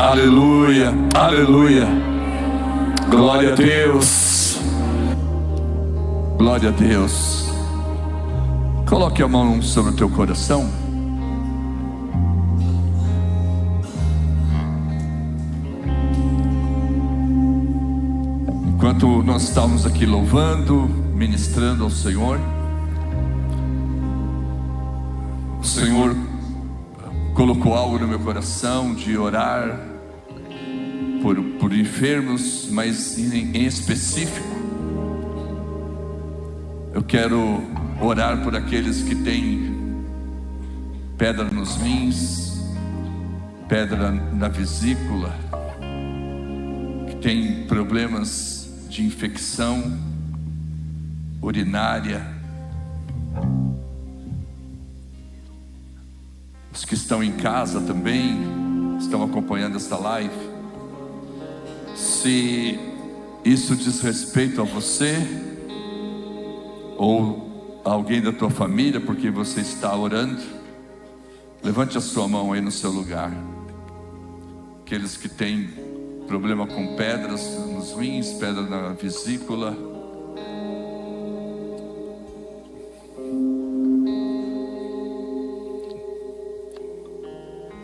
Aleluia, aleluia. Glória a Deus. Glória a Deus. Coloque a mão sobre o teu coração. Enquanto nós estávamos aqui louvando, ministrando ao Senhor, o Senhor colocou algo no meu coração de orar por enfermos, mas em específico eu quero orar por aqueles que têm pedra nos rins, pedra na vesícula, que têm problemas de infecção urinária. Os que estão em casa também estão acompanhando esta live. Se isso diz respeito a você ou a alguém da tua família, porque você está orando, levante a sua mão aí no seu lugar. Aqueles que têm problema com pedras nos rins, pedra na vesícula.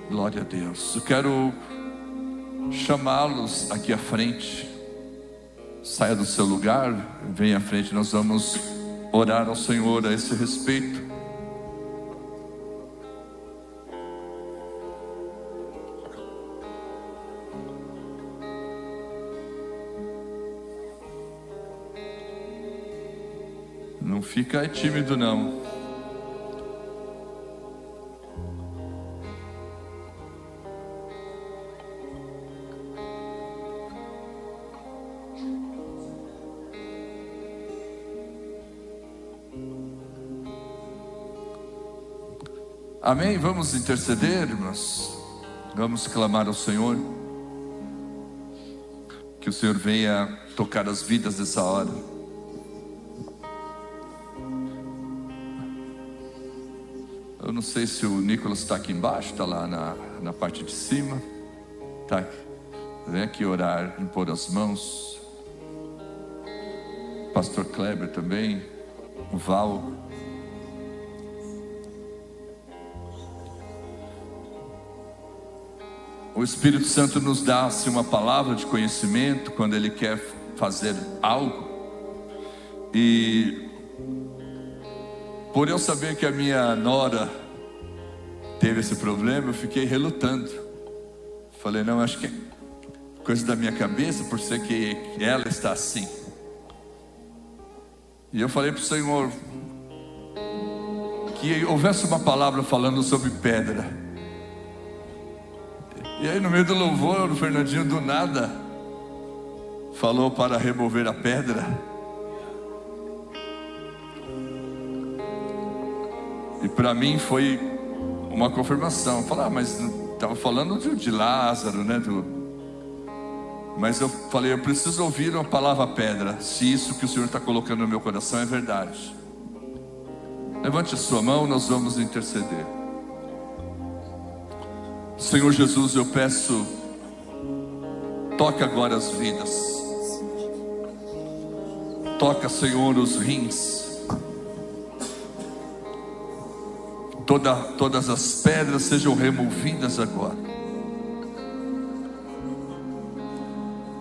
Glória a Deus. Eu quero chamá-los aqui à frente. Saia do seu lugar, venha à frente. Nós vamos orar ao Senhor a esse respeito. Não fica tímido não. Amém? Vamos interceder, irmãos. Vamos clamar ao Senhor. Que o Senhor venha tocar as vidas dessa hora. Eu não sei se o Nicolas está aqui embaixo, está lá na parte de cima. Tá. Vem aqui orar, impor as mãos. Pastor Kleber também. O Val. O Espírito Santo nos dá assim, uma palavra de conhecimento quando Ele quer fazer algo. E por eu saber que a minha nora teve esse problema, eu fiquei relutando. Falei, não, acho que é coisa da minha cabeça, por ser que ela está assim. E eu falei para o Senhor que houvesse uma palavra falando sobre pedra. E aí no meio do louvor, o Fernandinho do nada falou para remover a pedra. E para mim foi uma confirmação. Falar, mas estava falando de Lázaro, né? Mas eu falei, eu preciso ouvir uma palavra pedra. Se isso que o Senhor está colocando no meu coração é verdade. Levante a sua mão, nós vamos interceder. Senhor Jesus, eu peço, toca agora as vidas. Toca, Senhor, os rins. Todas as pedras sejam removidas agora.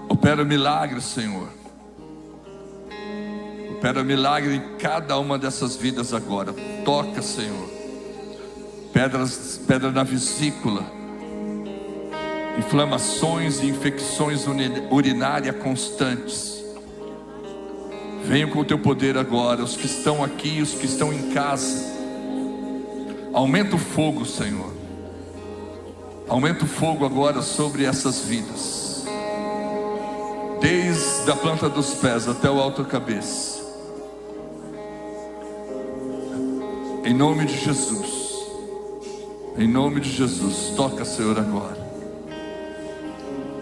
Opera milagre, Senhor. Opera milagre em cada uma dessas vidas agora. Toca, Senhor. Pedra na vesícula. Inflamações e infecções urinárias constantes. Venham com o teu poder agora. Os que estão aqui, os que estão em casa. Aumenta o fogo, Senhor. Aumenta o fogo agora sobre essas vidas. Desde a planta dos pés até o alto da cabeça. Em nome de Jesus. Em nome de Jesus. Toca, Senhor, agora.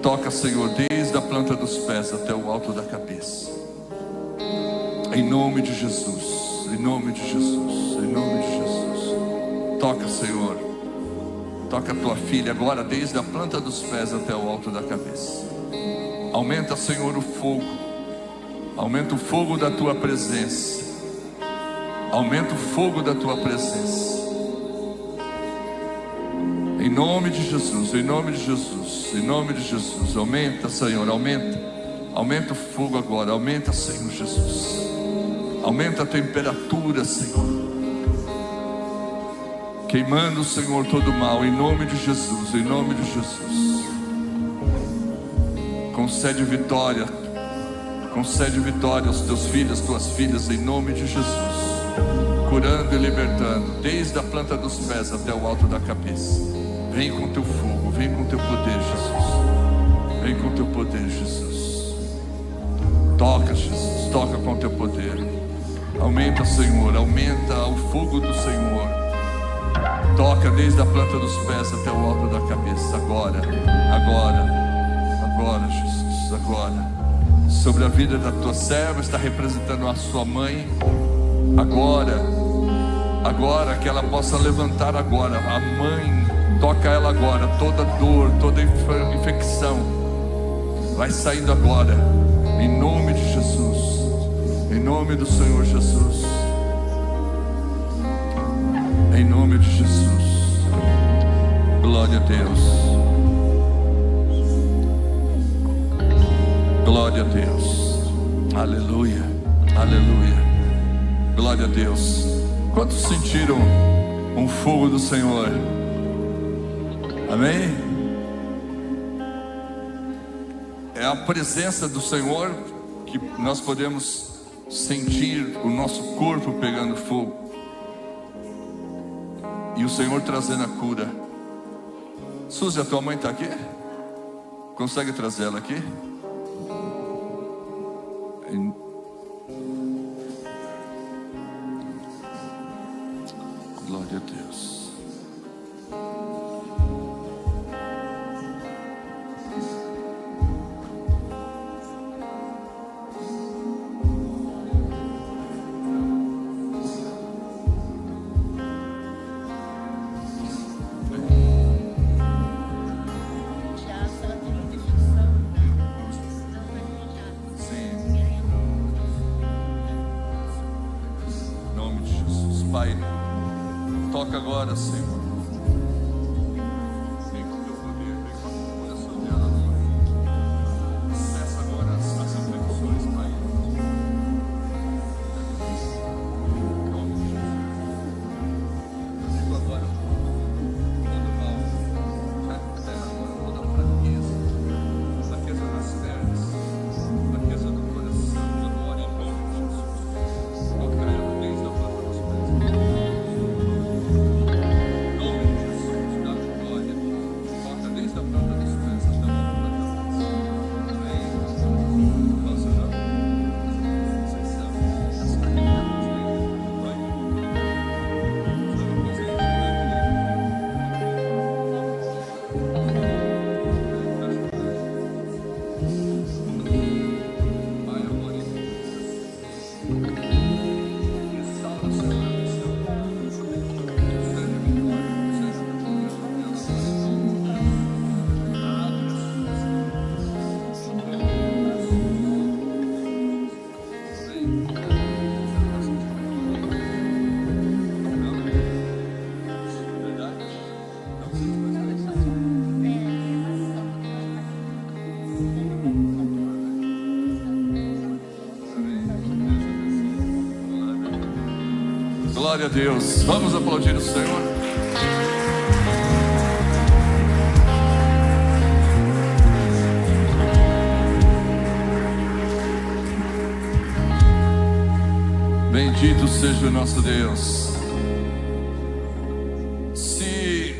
Toca, Senhor, desde a planta dos pés até o alto da cabeça. Em nome de Jesus. Em nome de Jesus. Em nome de Jesus. Toca, Senhor. Toca a tua filha agora, desde a planta dos pés até o alto da cabeça. Aumenta, Senhor, o fogo. Aumenta o fogo da tua presença. Aumenta o fogo da tua presença. Em nome de Jesus, em nome de Jesus, em nome de Jesus. Aumenta, Senhor, aumenta. Aumenta o fogo agora, aumenta, Senhor Jesus. Aumenta a temperatura, Senhor. Queimando, Senhor, todo o mal, em nome de Jesus, em nome de Jesus. Concede vitória aos teus filhos, às tuas filhas, em nome de Jesus. Curando e libertando, desde a planta dos pés até o alto da cabeça. Vem com teu fogo, vem com teu poder, Jesus. Vem com teu poder, Jesus. Toca, Jesus, toca com teu poder. Aumenta, Senhor, aumenta o fogo do Senhor. Toca desde a planta dos pés até o alto da cabeça. Agora, Jesus, agora. Sobre a vida da tua serva, está representando a sua mãe. Agora que ela possa levantar agora. A mãe, toca ela agora. Toda dor, toda infecção vai saindo agora, em nome de Jesus, em nome do Senhor Jesus, em nome de Jesus. Glória a Deus, glória a Deus, aleluia, aleluia, glória a Deus. Quantos sentiram um fogo do Senhor? Amém? É a presença do Senhor que nós podemos sentir o nosso corpo pegando fogo e o Senhor trazendo a cura. Suzy, a tua mãe está aqui? Consegue trazer ela aqui? Glória a Deus. Pai, toca agora, Senhor. Vem com teu poder, vem com a coração dela agora. Cessa agora as aflições, Pai. Em nome de Jesus. Digo agora todo mal, toda fraqueza nas pernas, fraqueza no coração, agora em nome de Jesus. Toca ela desde a planta dos pés. Glória a Deus. Vamos aplaudir o Senhor. Bendito seja o nosso Deus. Se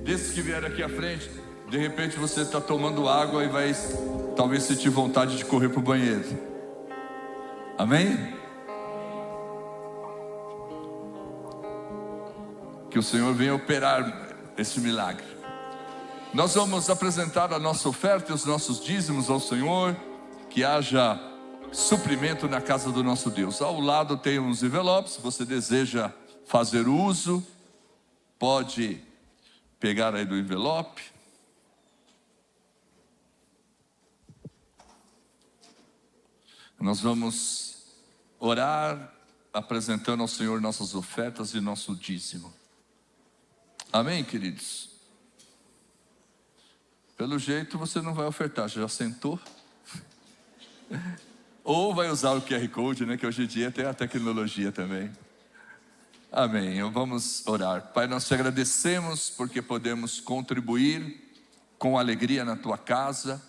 desses que vieram aqui à frente, de repente você está tomando água e vai talvez sentir vontade de correr para o banheiro. Amém? Que o Senhor venha operar esse milagre. Nós vamos apresentar a nossa oferta e os nossos dízimos ao Senhor. Que haja suprimento na casa do nosso Deus. Ao lado tem uns envelopes. Se você deseja fazer uso, pode pegar aí do envelope. Nós vamos orar apresentando ao Senhor nossas ofertas e nosso dízimo. Amém, queridos? Pelo jeito você não vai ofertar, já sentou? Ou vai usar o QR Code, né? Que hoje em dia tem a tecnologia também. Amém, vamos orar. Pai, nós te agradecemos porque podemos contribuir com alegria na tua casa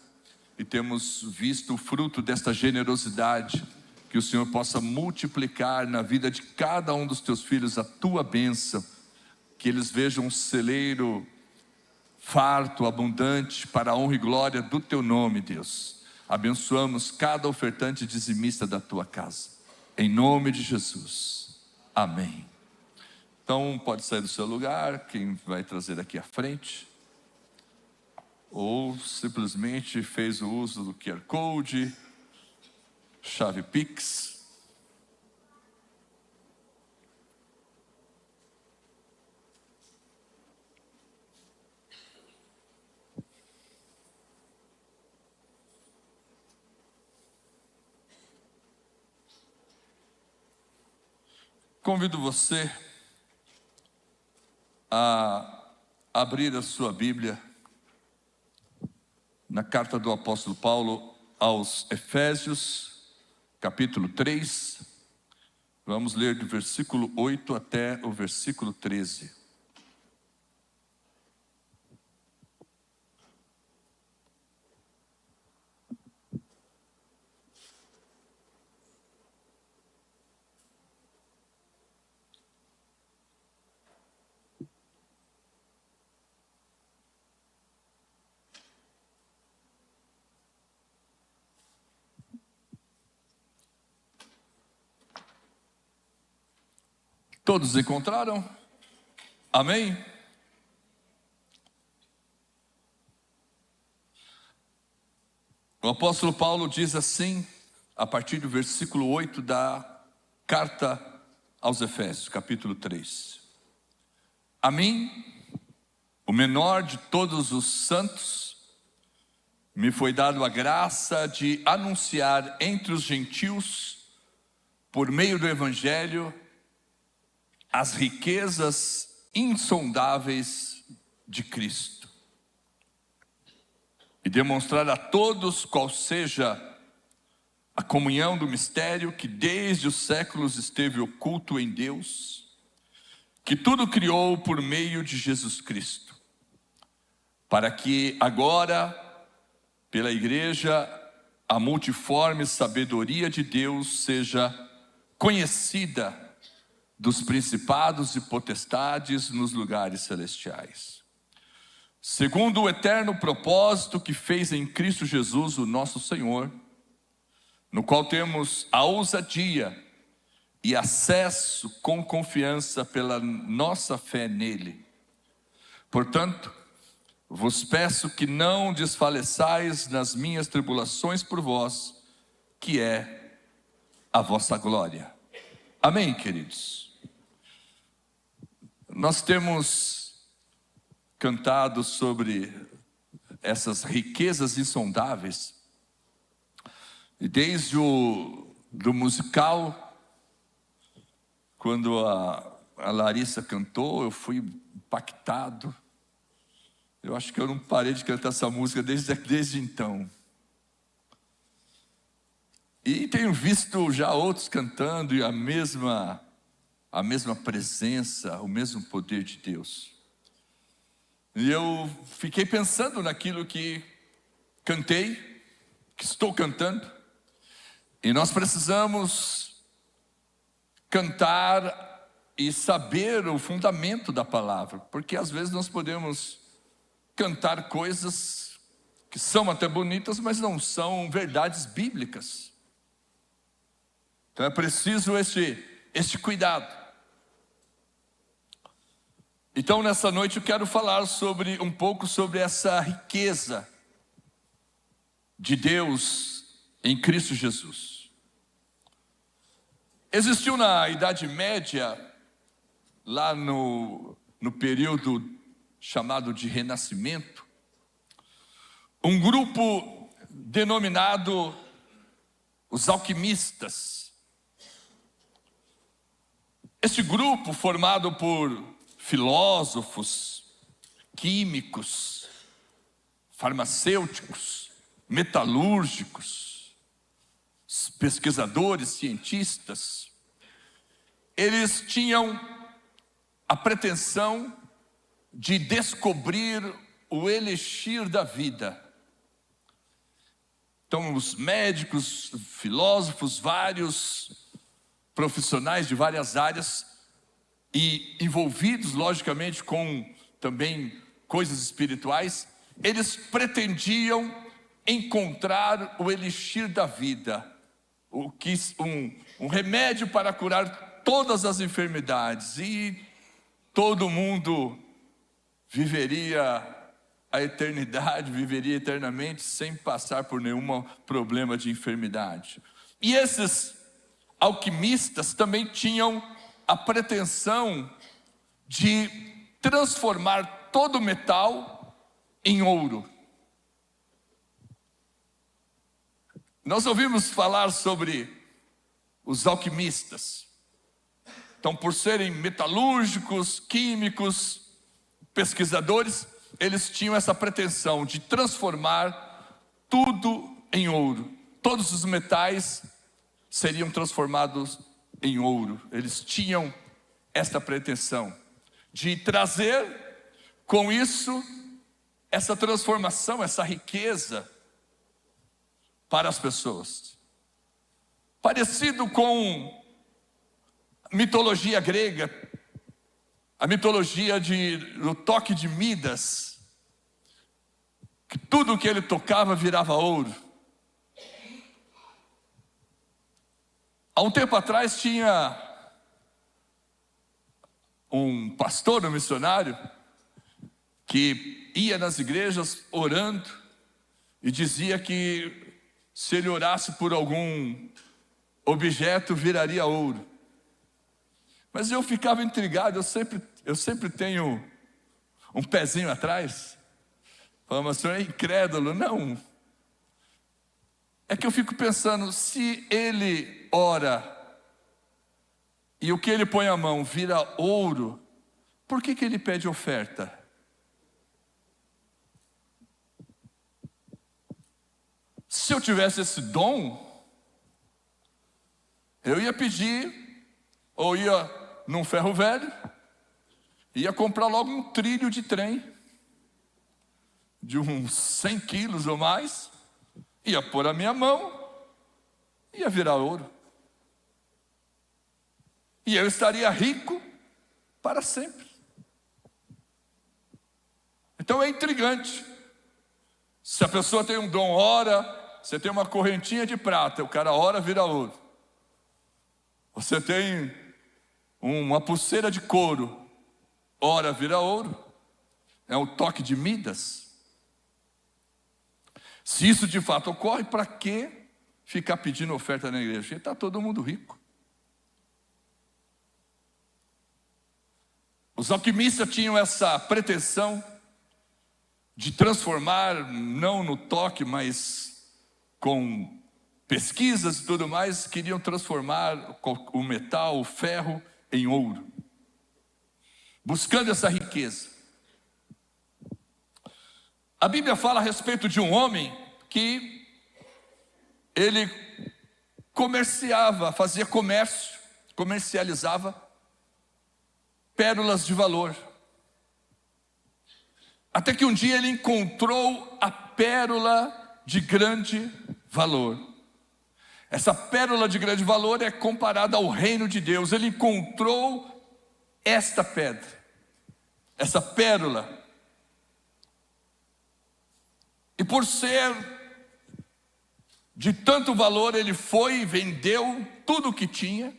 e temos visto o fruto desta generosidade. Que o Senhor possa multiplicar na vida de cada um dos teus filhos a tua bênção, que eles vejam um celeiro farto, abundante, para a honra e glória do teu nome, Deus. Abençoamos cada ofertante dizimista da tua casa, em nome de Jesus, amém. Então pode sair do seu lugar, quem vai trazer aqui à frente, ou simplesmente fez o uso do QR Code, chave Pix. Convido você a abrir a sua Bíblia na carta do apóstolo Paulo aos Efésios, capítulo 3, vamos ler do versículo 8 até o versículo 13. Todos encontraram? Amém? O apóstolo Paulo diz assim, a partir do versículo 8 da carta aos Efésios, capítulo 3. A mim, o menor de todos os santos, me foi dado a graça de anunciar entre os gentios, por meio do evangelho, as riquezas insondáveis de Cristo, e demonstrar a todos qual seja a comunhão do mistério que desde os séculos esteve oculto em Deus, que tudo criou por meio de Jesus Cristo, para que agora, pela igreja, a multiforme sabedoria de Deus seja conhecida dos principados e potestades nos lugares celestiais, segundo o eterno propósito que fez em Cristo Jesus o nosso Senhor, no qual temos a ousadia e acesso com confiança pela nossa fé nele. Portanto, vos peço que não desfaleçais nas minhas tribulações por vós, que é a vossa glória. Amém, queridos? Nós temos cantado sobre essas riquezas insondáveis, e desde do musical, quando a Larissa cantou, eu fui impactado. Eu acho que eu não parei de cantar essa música desde então. E tenho visto já outros cantando, e a mesma presença, o mesmo poder de Deus. E eu fiquei pensando naquilo que cantei, que estou cantando, e nós precisamos cantar e saber o fundamento da palavra, porque às vezes nós podemos cantar coisas que são até bonitas, mas não são verdades bíblicas. Então é preciso este cuidado. Então nessa noite eu quero falar um pouco sobre essa riqueza de Deus em Cristo Jesus. Existiu na Idade Média, lá no período chamado de Renascimento, um grupo denominado os alquimistas. Este grupo, formado por filósofos, químicos, farmacêuticos, metalúrgicos, pesquisadores, cientistas, eles tinham a pretensão de descobrir o elixir da vida. Então, os médicos, filósofos, vários profissionais de várias áreas e envolvidos, logicamente, com também coisas espirituais, eles pretendiam encontrar o elixir da vida, um remédio para curar todas as enfermidades, e todo mundo viveria a eternidade, viveria eternamente sem passar por nenhum problema de enfermidade. E esses alquimistas também tinham a pretensão de transformar todo o metal em ouro. Nós ouvimos falar sobre os alquimistas. Então, por serem metalúrgicos, químicos, pesquisadores, eles tinham essa pretensão de transformar tudo em ouro. Todos os metais seriam transformados em ouro. Eles tinham essa pretensão de trazer com isso essa transformação, essa riqueza para as pessoas. Parecido com a mitologia grega, a mitologia do toque de Midas, que tudo que ele tocava virava ouro. Há um tempo atrás tinha um pastor, um missionário, que ia nas igrejas orando e dizia que se ele orasse por algum objeto, viraria ouro. Mas eu ficava intrigado, eu sempre tenho um pezinho atrás. Falava, mas o senhor é incrédulo? Não. É que eu fico pensando, se ele ora e o que ele põe a mão vira ouro, por que ele pede oferta? Se eu tivesse esse dom, eu ia pedir, ou ia num ferro velho, ia comprar logo um trilho de trem, de uns 100 quilos ou mais, ia pôr a minha mão, ia virar ouro. E eu estaria rico para sempre. Então é intrigante. Se a pessoa tem um dom, ora, você tem uma correntinha de prata, o cara ora, vira ouro. Você tem uma pulseira de couro, ora, vira ouro. É o toque de Midas. Se isso de fato ocorre, para que ficar pedindo oferta na igreja? Porque está todo mundo rico. Os alquimistas tinham essa pretensão de transformar, não no toque, mas com pesquisas e tudo mais, queriam transformar o metal, o ferro, em ouro, buscando essa riqueza. A Bíblia fala a respeito de um homem que ele fazia comércio, comercializava pérolas de valor. Até que um dia ele encontrou a pérola de grande valor. Essa pérola de grande valor é comparada ao reino de Deus. Ele encontrou esta pedra, essa pérola. E por ser de tanto valor, ele foi e vendeu tudo o que tinha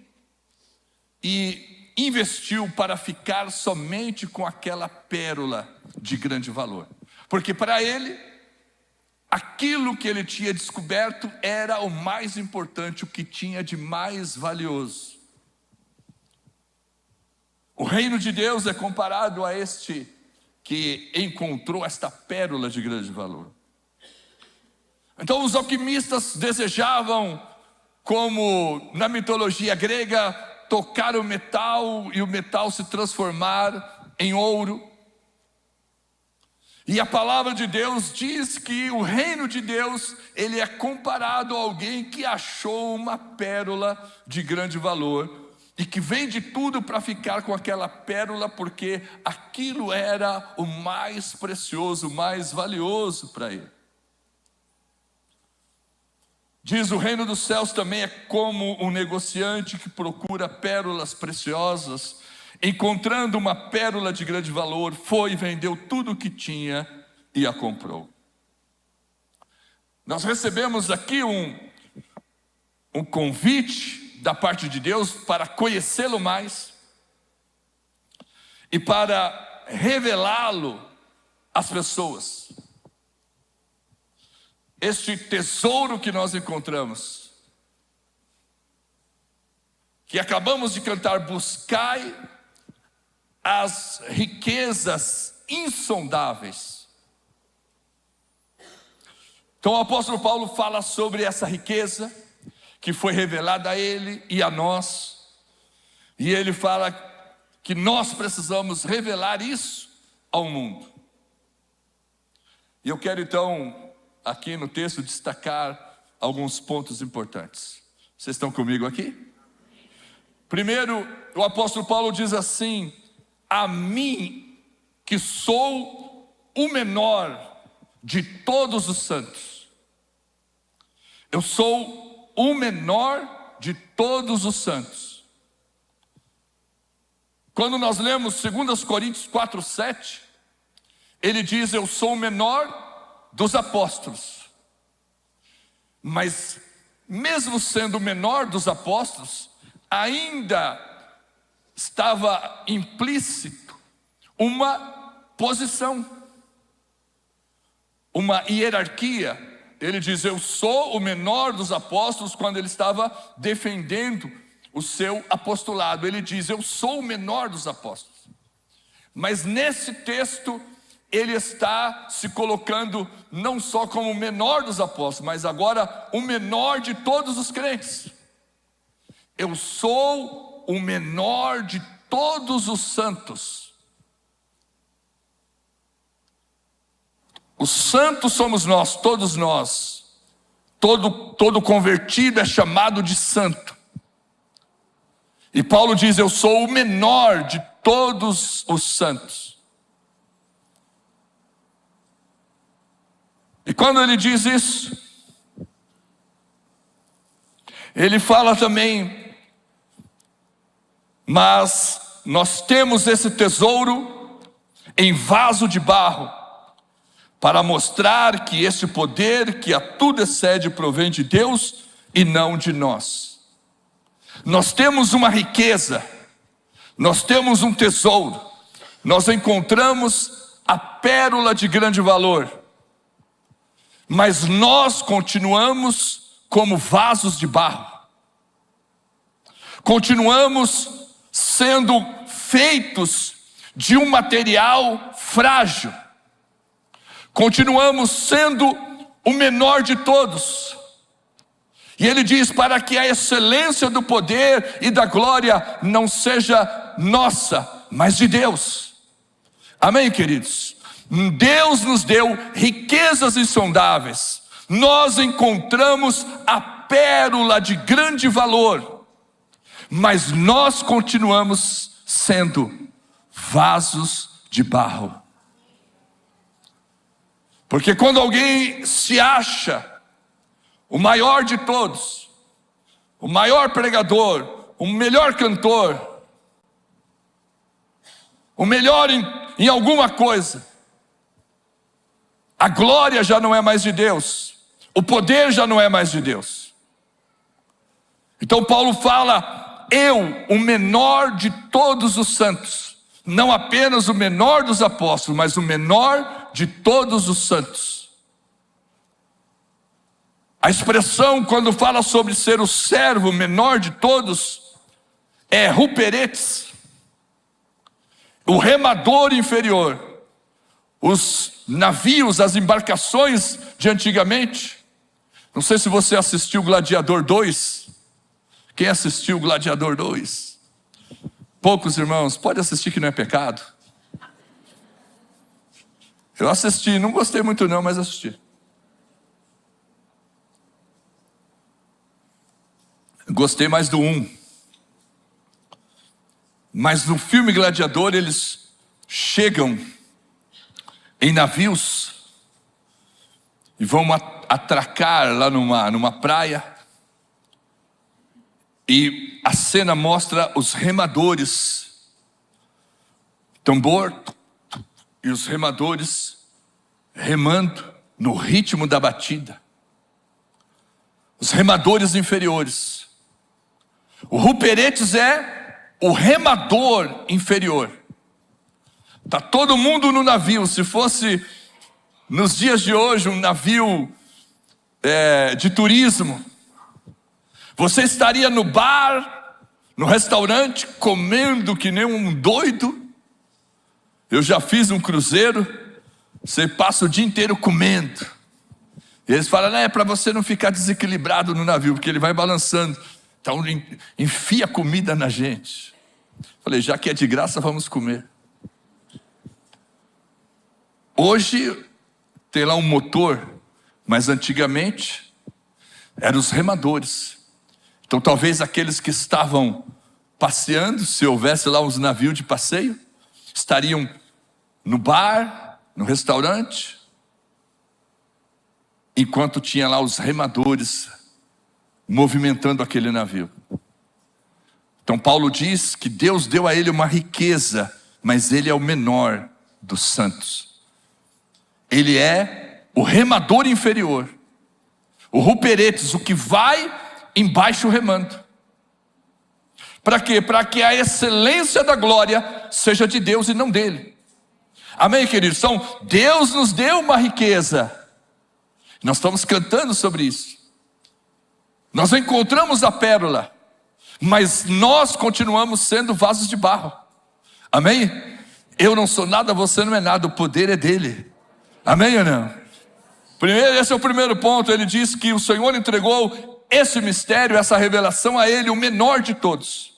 e investiu para ficar somente com aquela pérola de grande valor. Porque para ele, aquilo que ele tinha descoberto era o mais importante, o que tinha de mais valioso. O reino de Deus é comparado a este que encontrou esta pérola de grande valor. Então os alquimistas desejavam, como na mitologia grega, tocar o metal e o metal se transformar em ouro. E a palavra de Deus diz que o reino de Deus, ele é comparado a alguém que achou uma pérola de grande valor e que vende tudo para ficar com aquela pérola, porque aquilo era o mais precioso, o mais valioso para ele. Diz: o reino dos céus também é como um negociante que procura pérolas preciosas. Encontrando uma pérola de grande valor, foi e vendeu tudo o que tinha e a comprou. Nós recebemos aqui um convite da parte de Deus para conhecê-lo mais e para revelá-lo às pessoas. Este tesouro que nós encontramos, que acabamos de cantar, buscai as riquezas insondáveis. Então o apóstolo Paulo fala sobre essa riqueza que foi revelada a ele e a nós, e ele fala que nós precisamos revelar isso ao mundo. E eu quero então aqui no texto destacar alguns pontos importantes. Vocês estão comigo aqui? Primeiro, o apóstolo Paulo diz assim: a mim, que sou o menor de todos os santos. Eu sou o menor de todos os santos. Quando nós lemos 2 Coríntios 4:7, ele diz: eu sou o menor dos apóstolos. Mas mesmo sendo o menor dos apóstolos, ainda estava implícito uma posição, uma hierarquia. Ele diz: eu sou o menor dos apóstolos, quando ele estava defendendo o seu apostolado. Ele diz: eu sou o menor dos apóstolos. Mas nesse texto, ele está se colocando não só como o menor dos apóstolos, mas agora o menor de todos os crentes. Eu sou o menor de todos os santos. Os santos somos nós, todos nós. Todo convertido é chamado de santo. E Paulo diz: eu sou o menor de todos os santos. E quando ele diz isso, ele fala também: mas nós temos esse tesouro em vaso de barro, para mostrar que esse poder que a tudo excede provém de Deus e não de nós. Nós temos uma riqueza, nós temos um tesouro, nós encontramos a pérola de grande valor, mas nós continuamos como vasos de barro, continuamos sendo feitos de um material frágil, continuamos sendo o menor de todos. E ele diz: para que a excelência do poder e da glória não seja nossa, mas de Deus. Amém, queridos? Deus nos deu riquezas insondáveis, nós encontramos a pérola de grande valor, mas nós continuamos sendo vasos de barro. Porque quando alguém se acha o maior de todos, o maior pregador, o melhor cantor, o melhor em alguma coisa, a glória já não é mais de Deus, o poder já não é mais de Deus. Então Paulo fala: eu, o menor de todos os santos, não apenas o menor dos apóstolos, mas o menor de todos os santos. A expressão, quando fala sobre ser o servo menor de todos, é ruperetes, o remador inferior. os navios, as embarcações de antigamente. Não sei se você assistiu Gladiador 2. Quem assistiu Gladiador 2? Poucos irmãos, pode assistir que não é pecado. Eu assisti, não gostei muito não, mas assisti. Gostei mais do 1. Mas no filme Gladiador eles chegam em navios e vão atracar lá numa praia. E a cena mostra os remadores, tambor, e os remadores remando no ritmo da batida. Os remadores inferiores. O Ruperetes é o remador inferior. Está todo mundo no navio. Se fosse nos dias de hoje um navio de turismo, você estaria no bar, no restaurante, comendo que nem um doido. Eu já fiz um cruzeiro, você passa o dia inteiro comendo. E eles falam, é para você não ficar desequilibrado no navio, porque ele vai balançando. Então enfia comida na gente. Falei, já que é de graça, vamos comer. Hoje tem lá um motor, mas antigamente eram os remadores. Então talvez aqueles que estavam passeando, se houvesse lá uns navios de passeio, estariam no bar, no restaurante, enquanto tinha lá os remadores movimentando aquele navio. Então Paulo diz que Deus deu a ele uma riqueza, mas ele é o menor dos santos. Ele é o remador inferior, o ruperetes, o que vai embaixo remando. Para quê? Para que a excelência da glória seja de Deus e não dele. Amém, queridos? Então Deus nos deu uma riqueza. Nós estamos cantando sobre isso. Nós encontramos a pérola, mas nós continuamos sendo vasos de barro. Amém? Eu não sou nada, você não é nada, o poder é dele. Amém ou não? Esse é o primeiro ponto. Ele diz que o Senhor entregou esse mistério, essa revelação a ele, o menor de todos.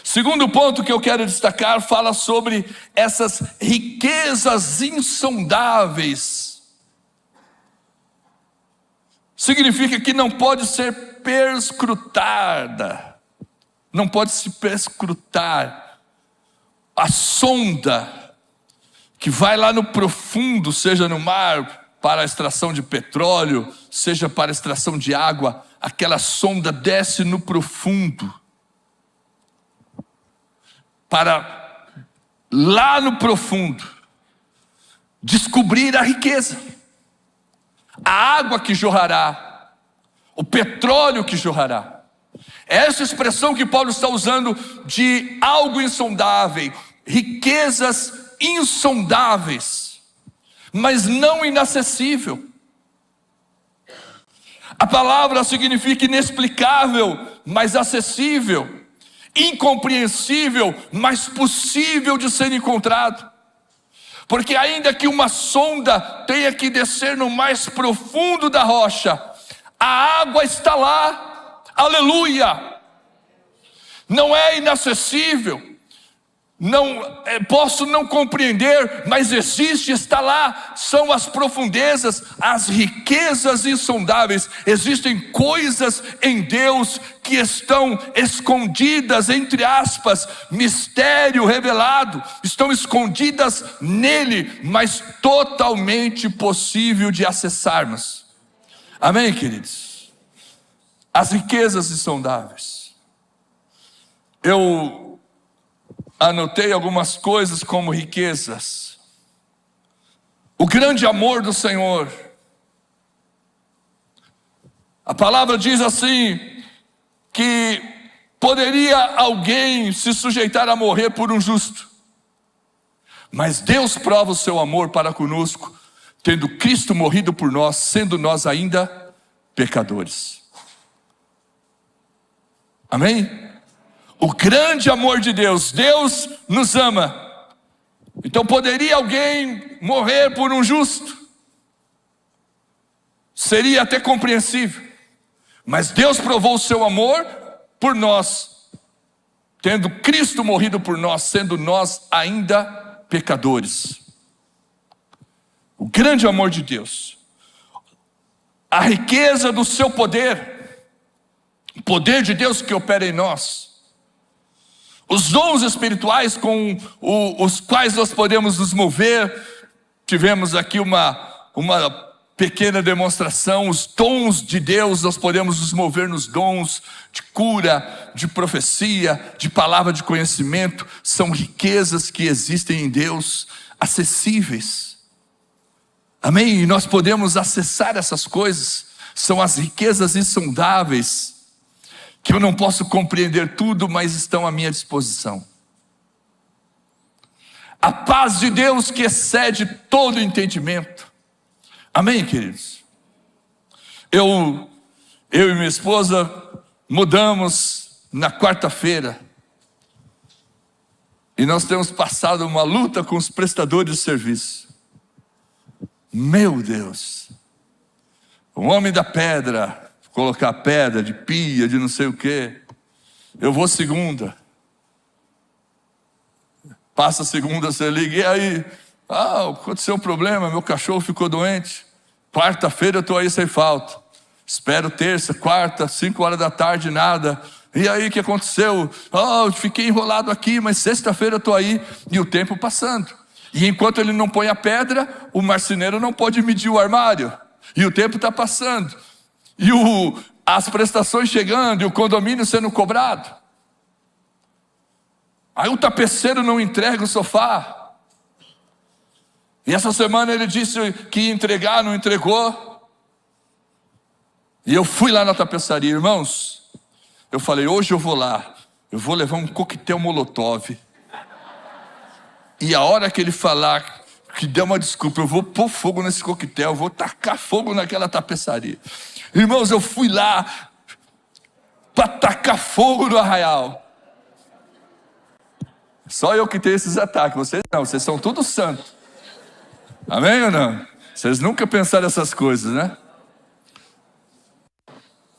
Segundo ponto que eu quero destacar, fala sobre essas riquezas insondáveis. Significa que não pode ser perscrutada, não pode se perscrutar. A sonda que vai lá no profundo, seja no mar para a extração de petróleo, seja para a extração de água, aquela sonda desce no profundo, para lá no profundo descobrir a riqueza, a água que jorrará, o petróleo que jorrará. Essa expressão que Paulo está usando de algo insondável, riquezas insondáveis, mas não inacessível. A palavra significa inexplicável, mas acessível, incompreensível, mas possível de ser encontrado. Porque ainda que uma sonda tenha que descer no mais profundo da rocha, a água está lá, aleluia. Não é inacessível, posso não compreender, mas existe, está lá. São as profundezas, as riquezas insondáveis. Existem coisas em Deus que estão escondidas, entre aspas, mistério revelado, estão escondidas nele, mas totalmente possível de acessarmos. Amém, queridos? As riquezas insondáveis. Eu anotei algumas coisas como riquezas. O grande amor do Senhor. A palavra diz assim, que poderia alguém se sujeitar a morrer por um justo, mas Deus prova o seu amor para conosco, tendo Cristo morrido por nós, sendo nós ainda pecadores. Amém? O grande amor de Deus, Deus nos ama, Então poderia alguém morrer por um justo? Seria até compreensível. Mas Deus provou o seu amor por nós, tendo Cristo morrido por nós, sendo nós ainda pecadores. O grande amor de Deus, a riqueza do seu poder, o poder de Deus que opera em nós, os dons espirituais com os quais nós podemos nos mover. Tivemos aqui uma pequena demonstração. Os dons de Deus, nós podemos nos mover nos dons de cura, de profecia, de palavra de conhecimento. São riquezas que existem em Deus, acessíveis. Amém? E nós podemos acessar essas coisas. São as riquezas insondáveis, que eu não posso compreender tudo, mas estão à minha disposição. A paz de Deus que excede todo entendimento. Amém, queridos? Eu e minha esposa mudamos na quarta-feira. E nós temos passado uma luta com os prestadores de serviço. Meu Deus! O homem da pedra, colocar pedra de pia, de não sei o quê. Eu vou segunda. Passa segunda, você liga, e aí? Aconteceu um problema, meu cachorro ficou doente. Quarta-feira eu estou aí sem falta. Espero terça, quarta, 5 horas da tarde, nada. E aí, o que aconteceu? Eu fiquei enrolado aqui, mas sexta-feira eu estou aí. E o tempo passando. E enquanto ele não põe a pedra, o marceneiro não pode medir o armário. E o tempo está passando. E as prestações chegando, e o condomínio sendo cobrado. Aí o tapeceiro não entrega o sofá. E essa semana ele disse que ia entregar, não entregou. E eu fui lá na tapeçaria, irmãos. Eu falei, hoje eu vou lá. Eu vou levar um coquetel molotov. E a hora que ele falar, que der uma desculpa, eu vou pôr fogo nesse coquetel, eu vou tacar fogo naquela tapeçaria. Irmãos, eu fui lá para tacar fogo no arraial. Só eu que tenho esses ataques, vocês não, vocês são todos santos. Amém ou não? Vocês nunca pensaram essas coisas, né?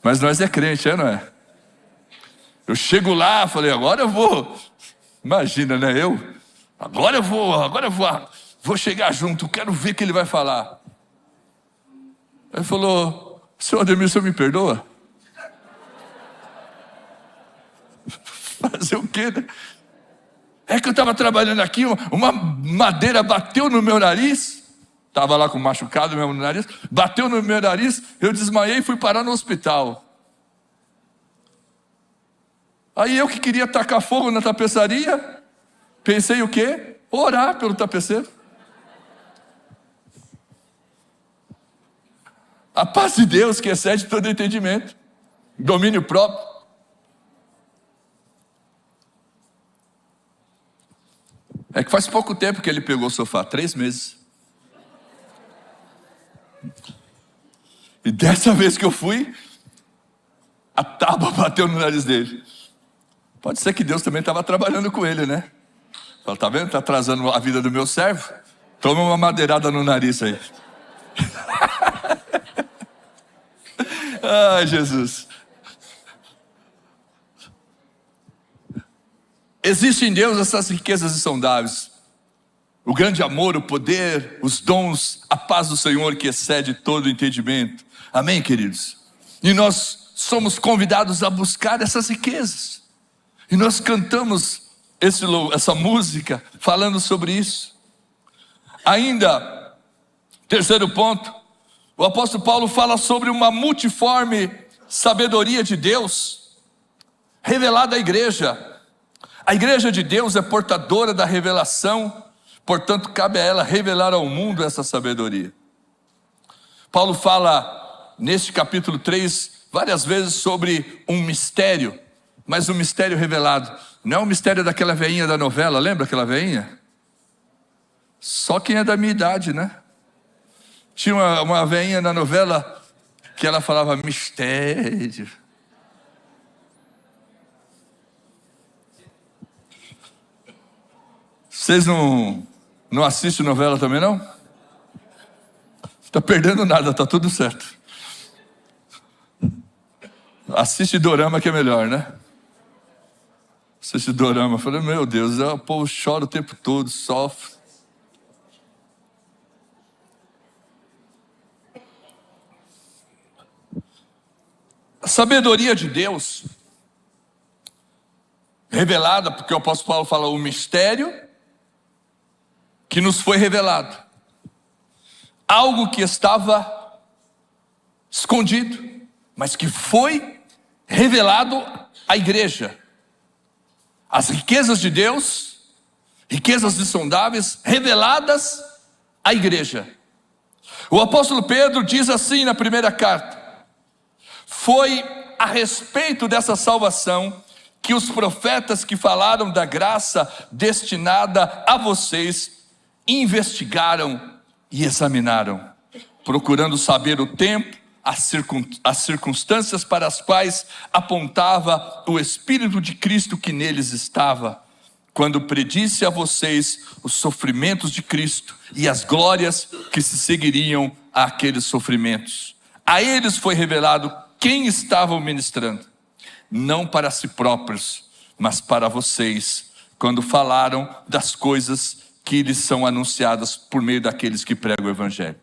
Mas nós é crente, não é? Eu chego lá, falei, agora eu vou. Imagina, né? Agora eu vou chegar junto, quero ver o que ele vai falar. Ele falou, senhor Ademir, o senhor me perdoa? Fazer o quê, né? É que eu estava trabalhando aqui, uma madeira bateu no meu nariz, estava lá com machucado mesmo no nariz, bateu no meu nariz, eu desmaiei e fui parar no hospital. Aí eu que queria tacar fogo na tapeçaria, pensei o quê? Orar pelo tapeceiro. A paz de Deus que excede todo entendimento, domínio próprio. É que faz pouco tempo que ele pegou o sofá, 3 meses. E dessa vez que eu fui, a tábua bateu no nariz dele. Pode ser que Deus também estava trabalhando com ele, né? Fala, tá vendo? Está atrasando a vida do meu servo? Toma uma madeirada no nariz aí. Ai, Jesus. Existem em Deus essas riquezas insondáveis. O grande amor, o poder, os dons, a paz do Senhor que excede todo entendimento. Amém, queridos? E nós somos convidados a buscar essas riquezas. E nós cantamos essa música falando sobre isso. Ainda, terceiro ponto, o apóstolo Paulo fala sobre uma multiforme sabedoria de Deus revelada à igreja. A igreja de Deus é portadora da revelação, portanto cabe a ela revelar ao mundo essa sabedoria. Paulo fala neste capítulo 3 várias vezes sobre um mistério, mas um mistério revelado. Não é o mistério daquela veinha da novela, lembra aquela veinha? Só quem é da minha idade, né? Tinha uma veinha na novela que ela falava mistério. Vocês não Não assiste novela também não? Está perdendo nada, está tudo certo. Assiste dorama que é melhor, né? Assiste dorama. Eu falei, meu Deus, o povo chora o tempo todo, sofre. A sabedoria de Deus, revelada, porque o apóstolo Paulo fala o mistério que nos foi revelado. Algo que estava escondido, mas que foi revelado à igreja. As riquezas de Deus, riquezas insondáveis, reveladas à igreja. O apóstolo Pedro diz assim na primeira carta: foi a respeito dessa salvação que os profetas que falaram da graça destinada a vocês investigaram e examinaram, procurando saber o tempo, as circunstâncias para as quais apontava o Espírito de Cristo que neles estava, quando predisse a vocês os sofrimentos de Cristo e as glórias que se seguiriam àqueles sofrimentos. A eles foi revelado quem estavam ministrando, não para si próprios, mas para vocês, quando falaram das coisas que lhes são anunciadas por meio daqueles que pregam o Evangelho.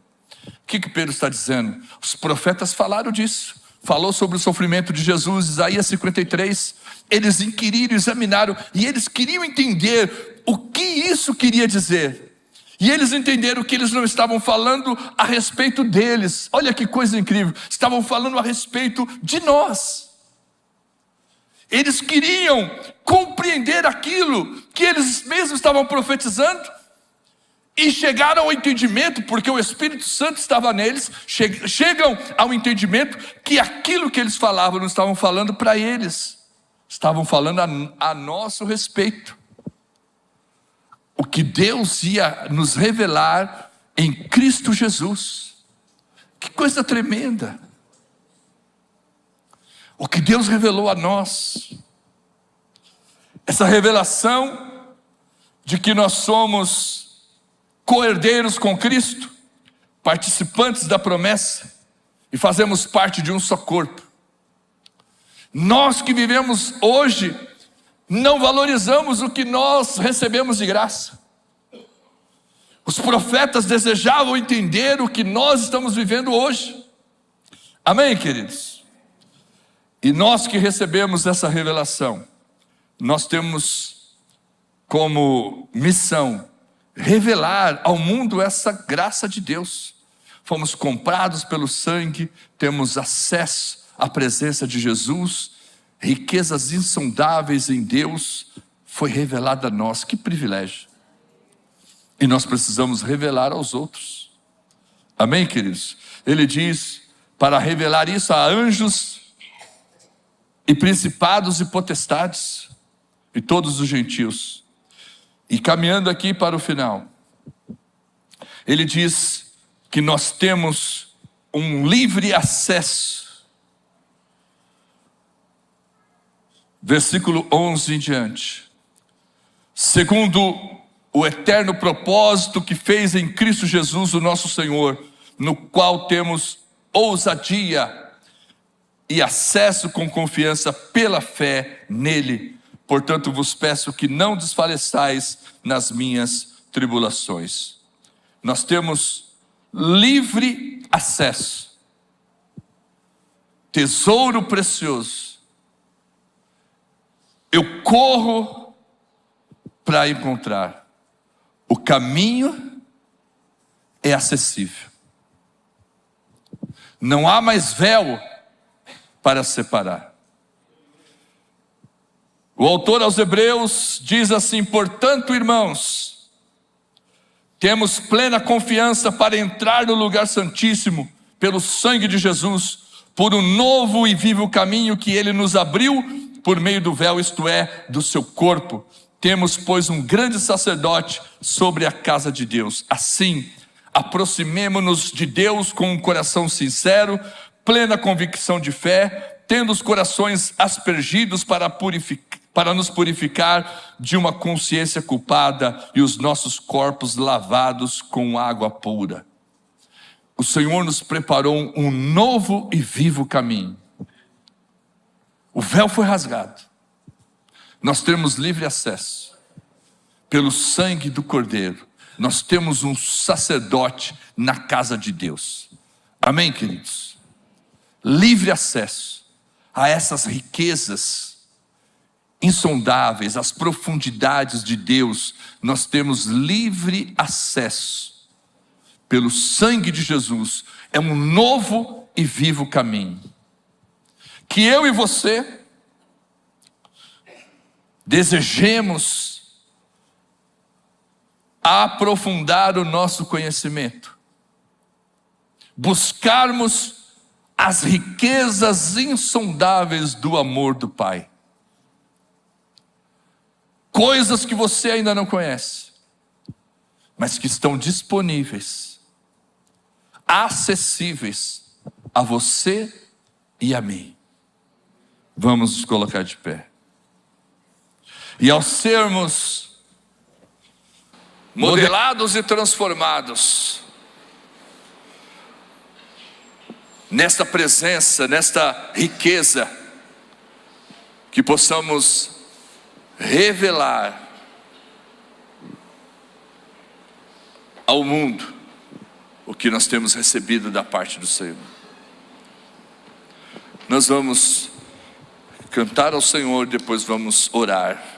O que Pedro está dizendo? Os profetas falaram disso. Falou sobre o sofrimento de Jesus, Isaías 53. Eles inquiriram, examinaram, e eles queriam entender o que isso queria dizer. E eles entenderam que eles não estavam falando a respeito deles. Olha que coisa incrível. Estavam falando a respeito de nós. Eles queriam compreender aquilo que eles mesmos estavam profetizando. E chegaram ao entendimento, porque o Espírito Santo estava neles, chegam ao entendimento que aquilo que eles falavam não estavam falando para eles, estavam falando a nosso respeito. O que Deus ia nos revelar em Cristo Jesus. Que coisa tremenda. O que Deus revelou a nós. Essa revelação de que nós somos co-herdeiros com Cristo, participantes da promessa, e fazemos parte de um só corpo. Nós que vivemos hoje, não valorizamos o que nós recebemos de graça. Os profetas desejavam entender o que nós estamos vivendo hoje. Amém, queridos? E nós que recebemos essa revelação, nós temos como missão revelar ao mundo essa graça de Deus. Fomos comprados pelo sangue, temos acesso à presença de Jesus, riquezas insondáveis em Deus foi revelada a nós. Que privilégio! E nós precisamos revelar aos outros. Amém, queridos? Ele diz para revelar isso a anjos e principados e potestades e todos os gentios. E caminhando aqui para o final, ele diz que nós temos um livre acesso. Versículo 11 em diante. Segundo o eterno propósito que fez em Cristo Jesus o nosso Senhor, no qual temos ousadia e acesso com confiança pela fé nele. Portanto, vos peço que não desfaleçais nas minhas tribulações. Nós temos livre acesso, tesouro precioso. Eu corro para encontrar. O caminho é acessível. Não há mais véu para separar. O autor aos Hebreus diz assim: portanto, irmãos, temos plena confiança para entrar no lugar santíssimo pelo sangue de Jesus, por um novo e vivo caminho que ele nos abriu por meio do véu, isto é, do seu corpo. Temos, pois, um grande sacerdote sobre a casa de Deus. Assim, aproximemo-nos de Deus com um coração sincero, plena convicção de fé, tendo os corações aspergidos para para nos purificar de uma consciência culpada e os nossos corpos lavados com água pura. O Senhor nos preparou um novo e vivo caminho. O véu foi rasgado. Nós temos livre acesso. Pelo sangue do Cordeiro, nós temos um sacerdote na casa de Deus. Amém, queridos? Livre acesso a essas riquezas insondáveis, as profundidades de Deus, nós temos livre acesso. Pelo sangue de Jesus, é um novo e vivo caminho. Que eu e você desejemos aprofundar o nosso conhecimento, buscarmos as riquezas insondáveis do amor do Pai. Coisas que você ainda não conhece, mas que estão disponíveis, acessíveis a você e a mim. Vamos nos colocar de pé. E ao sermos modelados e transformados nesta presença, nesta riqueza, que possamos revelar ao mundo o que nós temos recebido da parte do Senhor. Nós vamos cantar ao Senhor, depois vamos orar.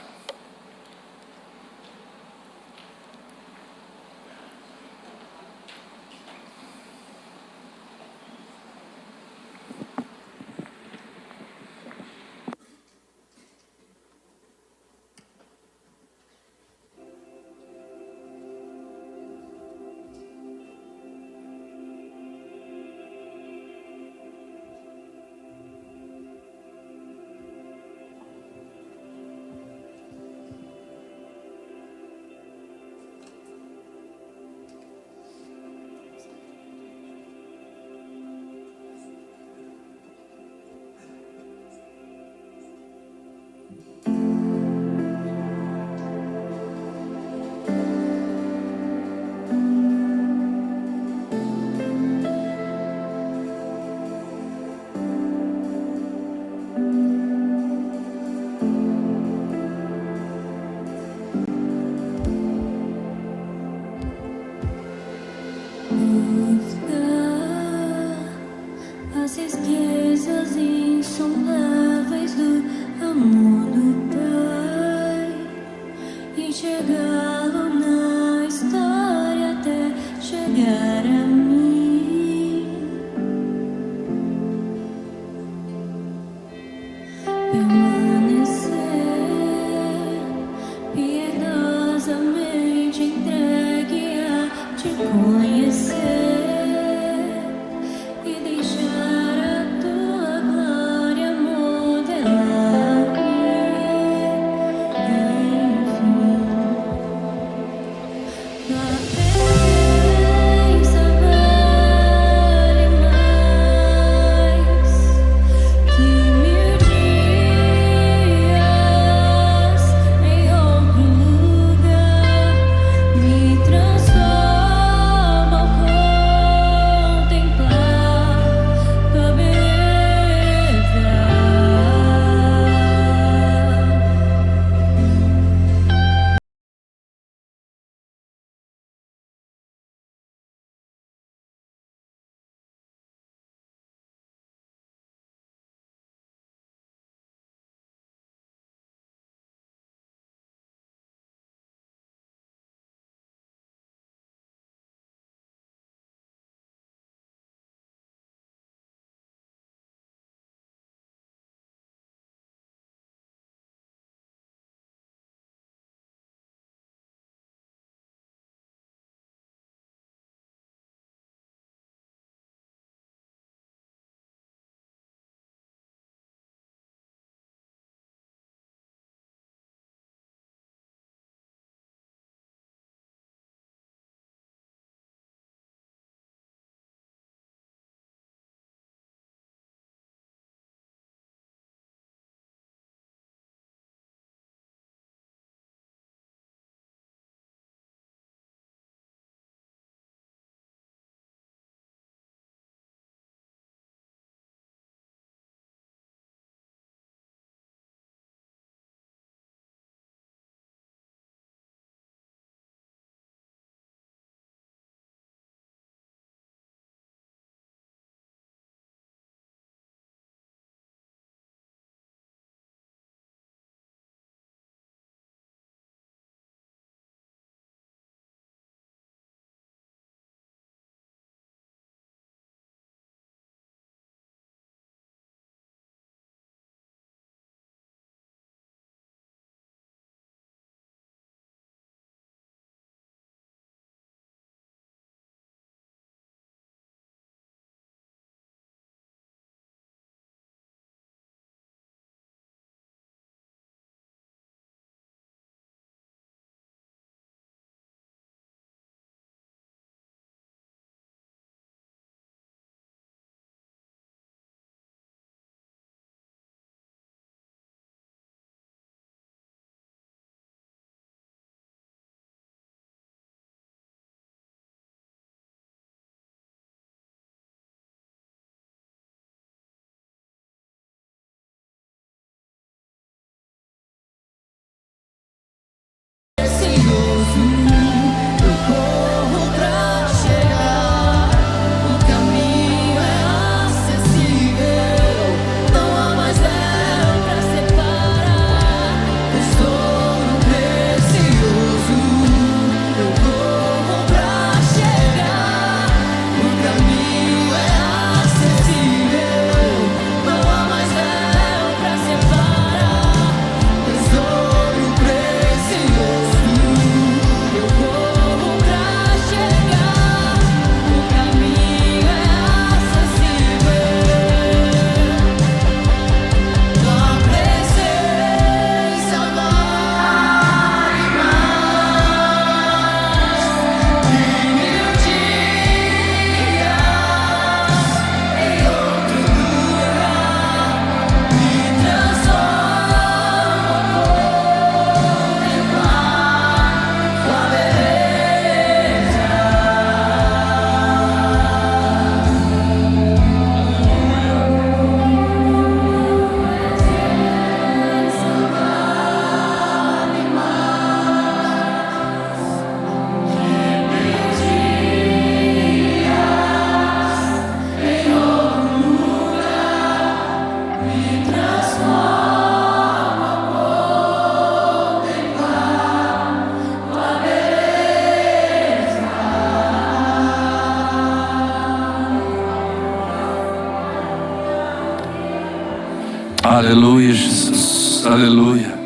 Aleluia, Jesus, aleluia.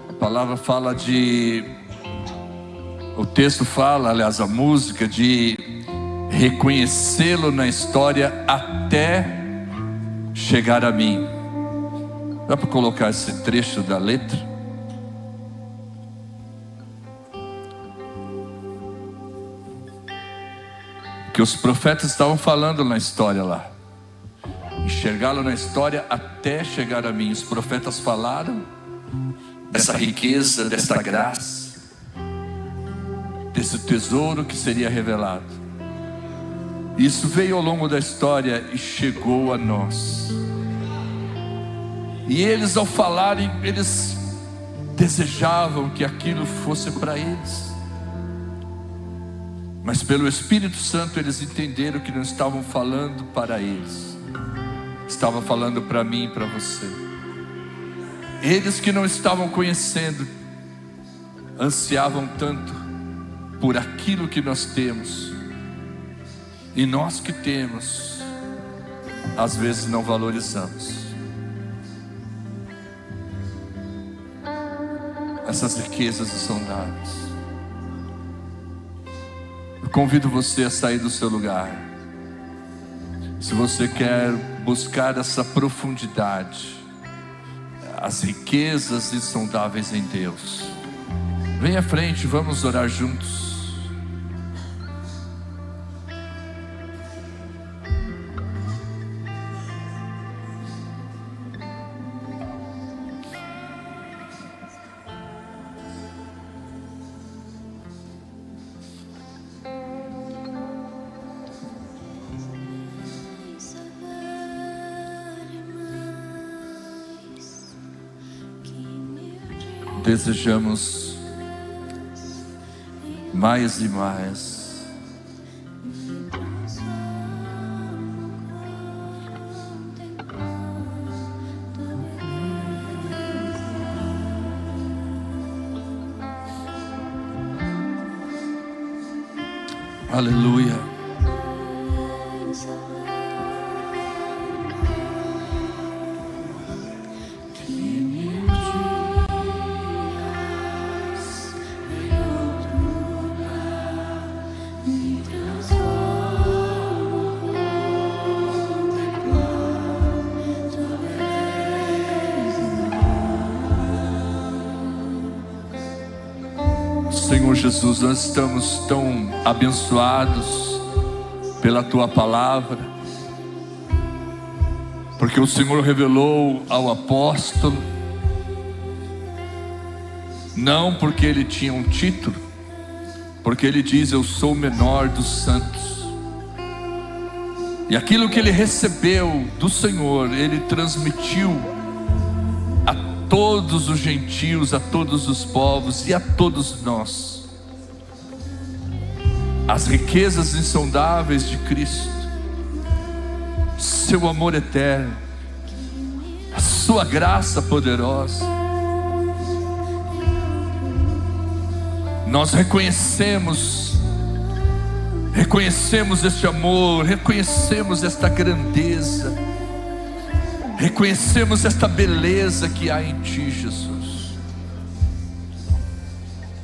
A palavra fala o texto fala, aliás, a música, de reconhecê-lo na história até chegar a mim. Dá para colocar esse trecho da letra? Que os profetas estavam falando na história lá. Enxergá-lo na história até chegar a mim. Os profetas falaram dessa riqueza, dessa graça, desse tesouro que seria revelado. Isso veio ao longo da história e chegou a nós. E eles, ao falarem, eles desejavam que aquilo fosse para eles. Mas pelo Espírito Santo eles entenderam que não estavam falando para eles, estavam falando para mim e para você. Eles que não estavam conhecendo, ansiavam tanto por aquilo que nós temos. E nós que temos, às vezes não valorizamos essas riquezas insondáveis. Eu convido você a sair do seu lugar. Se você quer buscar essa profundidade, as riquezas insondáveis em Deus, vem à frente, vamos orar juntos. Desejamos mais e mais. Aleluia. Senhor Jesus, nós estamos tão abençoados pela Tua palavra, porque o Senhor revelou ao apóstolo, não porque ele tinha um título, porque ele diz: eu sou o menor dos santos. E aquilo que ele recebeu do Senhor, ele transmitiu a todos os gentios, a todos os povos e a todos nós. As riquezas insondáveis de Cristo, seu amor eterno, a sua graça poderosa. Nós reconhecemos este amor, reconhecemos esta grandeza, reconhecemos esta beleza que há em Ti, Jesus.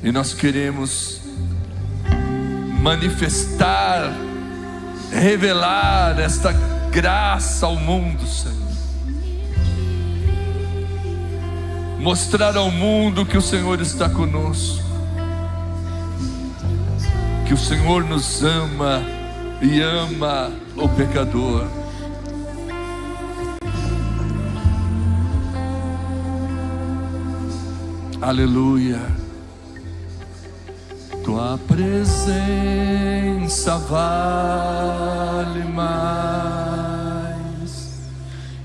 E nós queremos manifestar, revelar esta graça ao mundo, Senhor. Mostrar ao mundo que o Senhor está conosco, que o Senhor nos ama e ama o pecador. Aleluia. Tua presença vale mais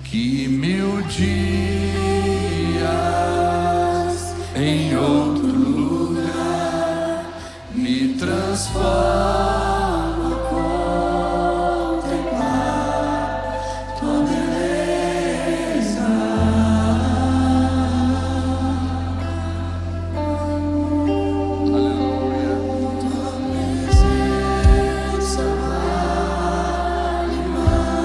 que 1000 dias em outro lugar. Me transforma a contemplar Tua beleza. Aleluia. Tua presença vale mais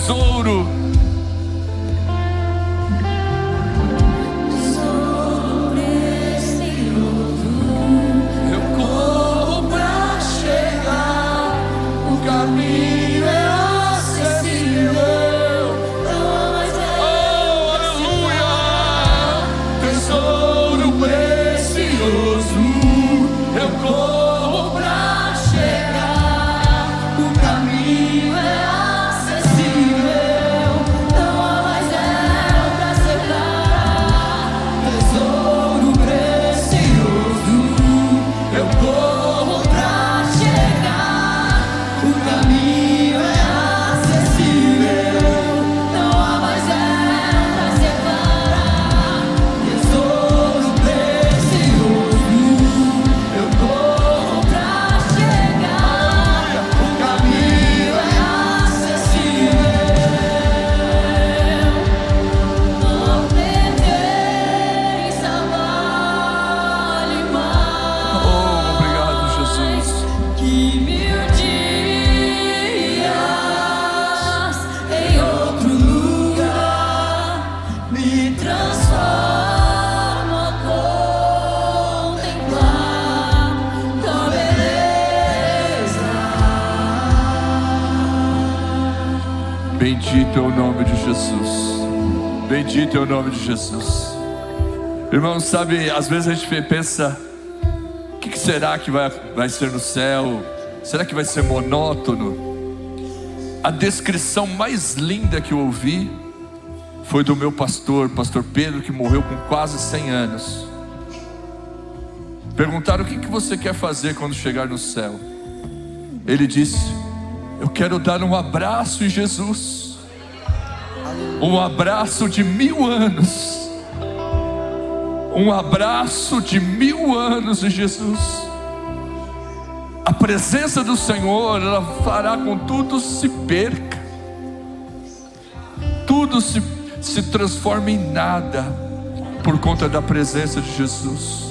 tesouro. Eu corro pra chegar, o caminho é acessível. Oh, aleluia! Tesouro precioso, eu corro pra chegar, o caminho é acessível, não há mais véu pra separar. Tesouro precioso, eu corro pra chegar, o caminho é acessível, não há mais véu pra separar. Tesouro precioso, eu corro pra chegar, o caminho é acessível. Não pertença vale mais. Oh, obrigado, Jesus. Que 1000 dias em outro lugar me transforma a contemplar tua beleza. Bendito é o nome de Jesus. Bendito é o nome de Jesus. Irmãos, sabe, às vezes a gente pensa: o que será que vai ser no céu? Será que vai ser monótono? A descrição mais linda que eu ouvi foi do meu pastor Pedro, que morreu com quase 100 anos. Perguntaram: o que você quer fazer quando chegar no céu? Ele disse: eu quero dar um abraço em Jesus, um abraço de 1000 anos, um abraço de 1000 anos em Jesus. A presença do Senhor, ela fará com que tudo se perca, tudo se transforme em nada, por conta da presença de Jesus.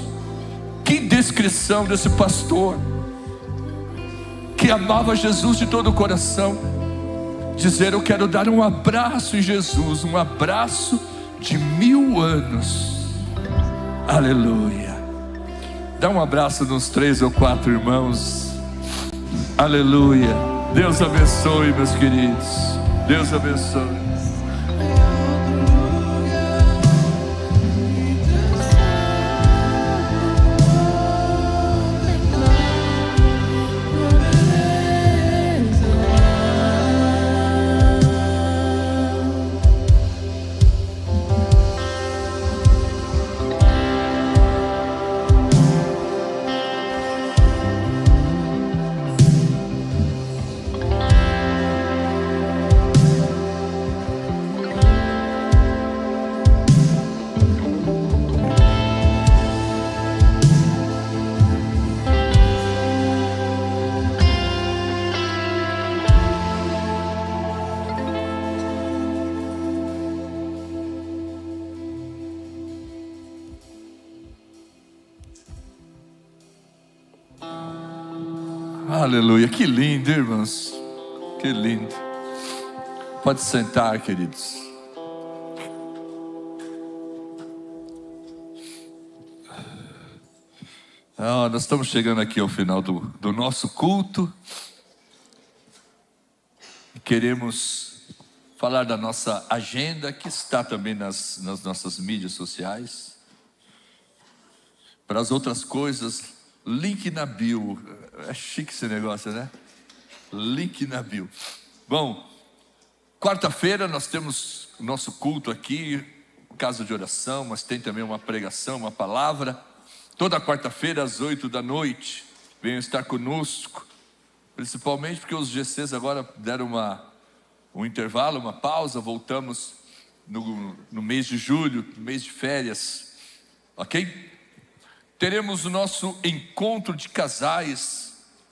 Que descrição desse pastor, que amava Jesus de todo o coração, dizer: eu quero dar um abraço em Jesus, um abraço de 1000 anos. Aleluia. Dá um abraço nos 3 ou 4 irmãos. Aleluia. Deus abençoe, meus queridos. Deus abençoe. Aleluia, que lindo, irmãos, que lindo. Pode sentar, queridos. Nós estamos chegando aqui ao final do nosso culto. Queremos falar da nossa agenda, que está também nas nossas mídias sociais. Para as outras coisas, link na bio. É chique esse negócio, né? Link na bio. Bom, quarta-feira nós temos o nosso culto aqui, casa de oração, mas tem também uma pregação, uma palavra. Toda quarta-feira às 8 da noite, venham estar conosco. Principalmente porque os GCs agora deram um intervalo, uma pausa. Voltamos no mês de julho, no mês de férias. Ok? Teremos o nosso encontro de casais.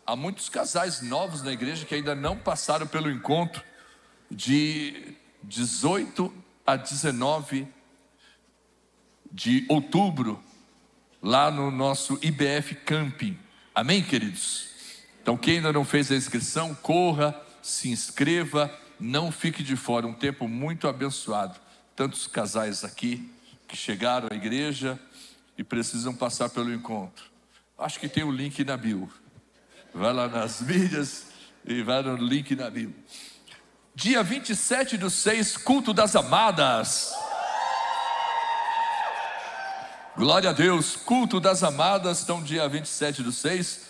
Há muitos casais novos na igreja que ainda não passaram pelo encontro, de 18 a 19 de outubro, lá no nosso IBF Camping. Amém, queridos? Então, quem ainda não fez a inscrição, corra, se inscreva. não fique de fora, um tempo muito abençoado. Tantos casais aqui que chegaram à igreja e precisam passar pelo encontro. Acho que tem o link na bio. Vai lá nas mídias e vai no link na bio. Dia 27/6, culto das amadas. Glória a Deus, culto das amadas. Então dia 27/6,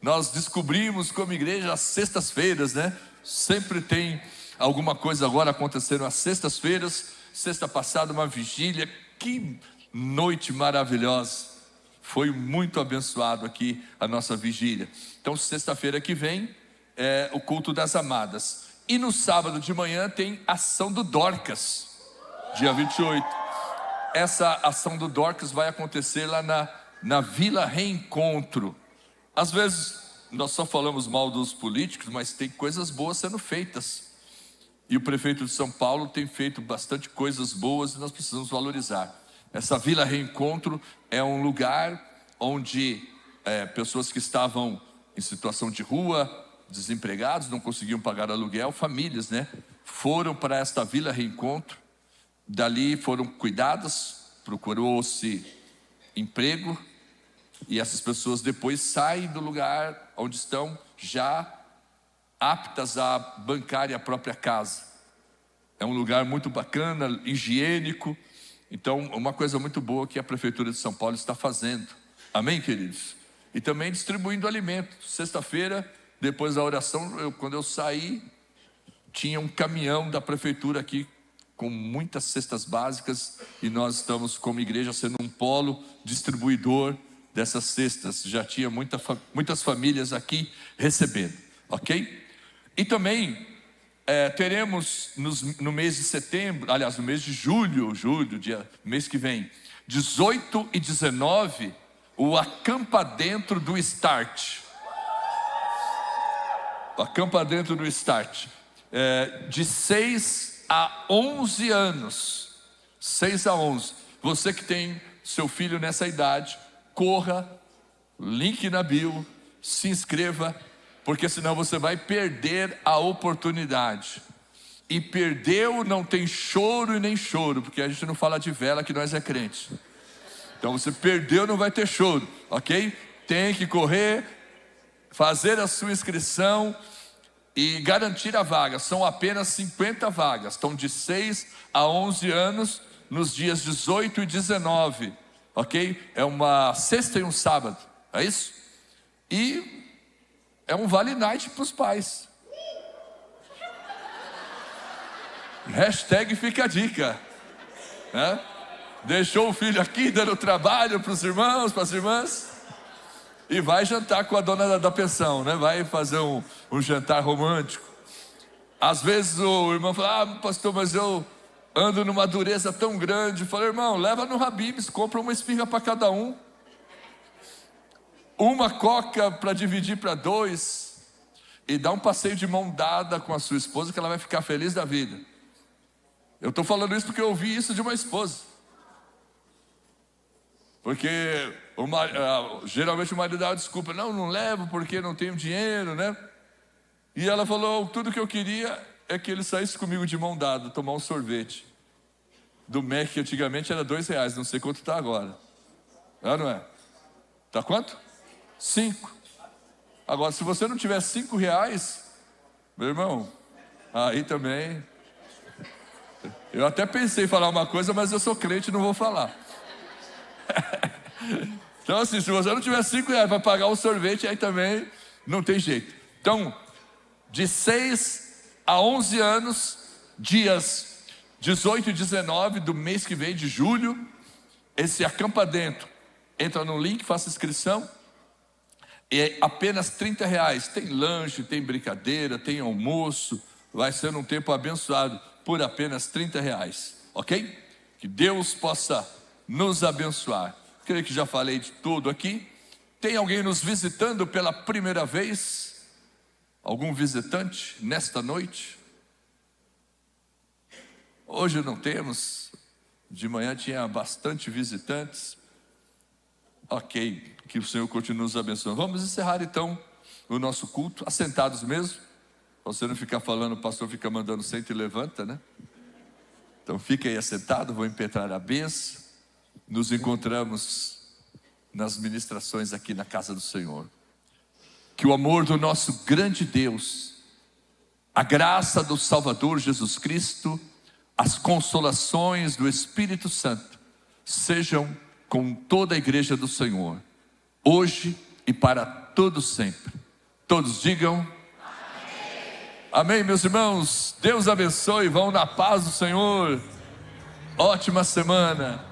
nós descobrimos como igreja as sextas-feiras, né? Sempre tem alguma coisa agora acontecendo às sextas-feiras. Sexta passada uma vigília, que noite maravilhosa. Foi muito abençoado aqui a nossa vigília. Então sexta-feira que vem é o culto das amadas. E no sábado de manhã tem ação do Dorcas, dia 28. Essa ação do Dorcas vai acontecer lá na Vila Reencontro. Às vezes nós só falamos mal dos políticos, mas tem coisas boas sendo feitas. E o prefeito de São Paulo tem feito bastante coisas boas e nós precisamos valorizar. Essa Vila Reencontro é um lugar onde pessoas que estavam em situação de rua, desempregados, não conseguiam pagar aluguel, famílias, né, foram para esta Vila Reencontro. Dali foram cuidadas, procurou-se emprego, e essas pessoas depois saem do lugar onde estão já aptas a bancar a própria casa. É um lugar muito bacana, higiênico. Então, uma coisa muito boa que a Prefeitura de São Paulo está fazendo. Amém, queridos? E também distribuindo alimento. Sexta-feira, depois da oração, quando eu saí, tinha um caminhão da Prefeitura aqui, com muitas cestas básicas, e nós estamos como igreja sendo um polo distribuidor dessas cestas. Já tinha muitas famílias aqui recebendo, ok? E também teremos no mês de setembro, aliás, no mês de julho, mês que vem, 18 e 19, o Acampa Dentro do Start. O Acampa Dentro do Start, de 6 a 11 anos, 6 a 11, você que tem seu filho nessa idade, corra, link na bio, se inscreva, porque senão você vai perder a oportunidade. E perdeu, não tem choro e nem choro, porque a gente não fala de vela que nós é crente. Então você perdeu, não vai ter choro, ok? Tem que correr, fazer a sua inscrição e garantir a vaga. São apenas 50 vagas, estão de 6 a 11 anos, nos dias 18 e 19, ok? É uma sexta e um sábado, é isso? E é um vale night para os pais. Hashtag fica a dica, né? Deixou o filho aqui dando trabalho para os irmãos, para as irmãs, e vai jantar com a dona da pensão, né? Vai fazer um jantar romântico. Às vezes o irmão fala: pastor, mas eu ando numa dureza tão grande. Eu falo: irmão, leva no Habib's, compra uma esfirra para cada um, uma coca para dividir para 2, e dá um passeio de mão dada com a sua esposa, que ela vai ficar feliz da vida. Eu estou falando isso porque eu ouvi isso de uma esposa. Porque geralmente o marido dá uma desculpa: não levo porque não tenho dinheiro, né? E ela falou: tudo que eu queria é que ele saísse comigo de mão dada, tomar um sorvete do Mac, que antigamente era R$2, não sei quanto está agora. Não é? Está quanto? 5. Agora, se você não tiver R$5, meu irmão, aí também. Eu até pensei em falar uma coisa, mas eu sou crente e não vou falar. Então assim, se você não tiver R$5 para pagar o sorvete, aí também não tem jeito. Então, de 6 a 11 anos, dias 18 e 19 do mês que vem, de julho, esse Acampa Dentro. Entra no link, faça inscrição. É apenas R$30. Tem lanche, tem brincadeira, tem almoço. Vai ser um tempo abençoado por apenas R$30, ok? Que Deus possa nos abençoar. Creio que já falei de tudo aqui. Tem alguém nos visitando pela primeira vez? Algum visitante nesta noite? Hoje não temos. De manhã tinha bastante visitantes. Ok, que o Senhor continue nos abençoando. Vamos encerrar então o nosso culto, assentados mesmo. Você não ficar falando, o pastor fica mandando senta e levanta, né? Então fica aí assentado, vou impetrar a bênção. Nos encontramos nas ministrações aqui na casa do Senhor. Que o amor do nosso grande Deus, a graça do Salvador Jesus Cristo, as consolações do Espírito Santo sejam com toda a igreja do Senhor, hoje e para todos sempre. Todos digam amém. Amém, meus irmãos. Deus abençoe. Vão na paz do Senhor. Ótima semana.